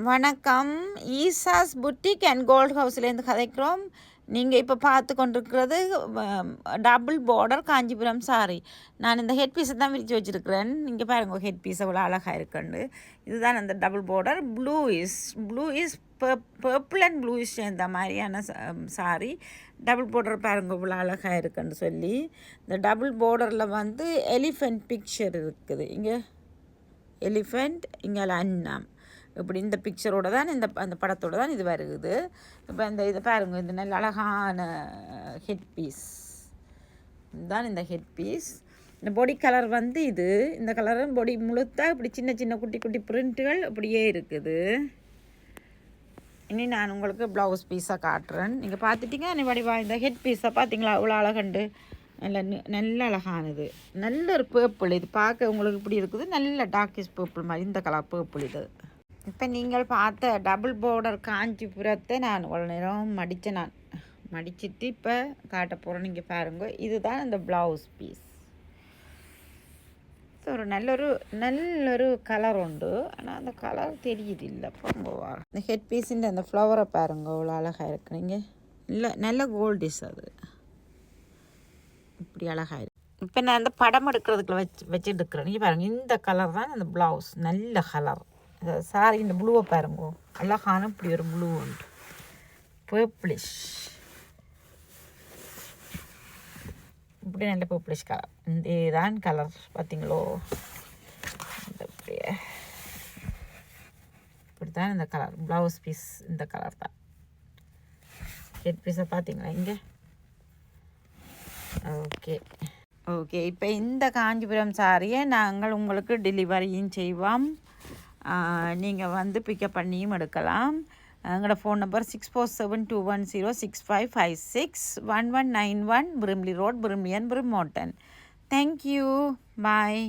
வணக்கம். ஈசாஸ் boutique and gold ஹவுஸ்லேருந்து கதைக்கிறோம். நீங்கள் இப்போ பார்த்து கொண்டிருக்கிறது டபுள் பார்டர் காஞ்சிபுரம் சாரி. நான் இந்த ஹெட் பீஸை தான் விரித்து வச்சுருக்கிறேன். நீங்கள் பாருங்க ஹெட் பீஸ் அவ்வளோ அழகாக இருக்குண்டு. இதுதான் அந்த double border. Blue is purple and bluish சேர்ந்த மாதிரியான சாரி. டபுள் பார்டர் பாருங்க இவ்வளோ அழகாக இருக்குன்னு சொல்லி. இந்த டபுள் பார்டரில் வந்து எலிஃபெண்ட் பிக்சர் இருக்குது. இங்கே எலிஃபெண்ட், இங்கே அன்னம். இப்படி இந்த பிக்சரோடு தான் அந்த படத்தோடு தான் இது வருகுது. இப்போ இதை பாருங்க, இந்த நல்ல அழகான ஹெட் பீஸ் இதுதான் இந்த ஹெட் பீஸ். இந்த பொடி கலர் வந்து இந்த கலரும் பொடி முழுத்தா இப்படி சின்ன சின்ன குட்டி குட்டி பிரிண்ட்டுகள் இப்படியே இருக்குது. இனி நான் உங்களுக்கு ப்ளவுஸ் பீஸாக காட்டுறேன். நீங்கள் பார்த்துட்டிங்க நீ வடிவா இந்த ஹெட் பீஸை பார்த்தீங்களா இவ்வளோ அழகண்டு. நல்ல அழகானது. நல்ல ஒரு பேர்பிள். இது பார்க்க உங்களுக்கு இப்படி இருக்குது, நல்ல டார்க்கிஷ் பேர்பிள் மாதிரி இந்த கலர் பேர்பிள் இது. இப்போ நீங்கள் பார்த்த டபுள் பார்டர் காஞ்சிபுரத்தை நான் ஒரு நேரம் மடிச்சிட்டு இப்போ காட்ட போகிறேன். நீங்கள் பாருங்க, இதுதான் இந்த ப்ளவுஸ் பீஸ். ஒரு நல்லொரு கலர் உண்டு, ஆனால் அந்த கலர் தெரியுது இல்லை. போங்க இந்த ஹெட் பீஸிൻ്റെ அந்த ஃப்ளவரை பாருங்க அவ்வளோ அழகாக இருக்கு. நீங்கள் இல்லை நல்ல கோல்டிஷ் அது இப்படி அழகாக இருக்கு. இப்போ நான் அந்த படம் எடுக்கிறதுக்குள்ள வச்சுட்டு இருக்கிறேன். நீங்கள் பாருங்கள், இந்த கலர் தான் அந்த ப்ளவுஸ். நல்ல கலர். சாரி இந்த ப்ளூவை பாருங்க, அழகான இப்படி ஒரு ப்ளூ உண்டு, பர்பிளிஷ், இப்படி நல்ல பர்பிளிஷ் கலர். இந்த தான் கலர் பார்த்தீங்களோ, இப்படியே இப்படி தான் இந்த கலர் ப்ளவுஸ் பீஸ். இந்த கலர் தான் ஹெட் பீஸை பார்த்தீங்களா இங்கே. ஓகே இப்போ இந்த காஞ்சிபுரம் சாரியை நாங்கள் உங்களுக்கு டெலிவரியும் செய்வோம். நீங்கள் வந்து பிக்கப் பண்ணியும் எடுக்கலாம். எங்களோட ஃபோன் நம்பர் 6472106556 1191 பிரிம்லி ரோட், பிரிம்லியன், பிரிமோட்டன். தேங்க்யூ, பாய்.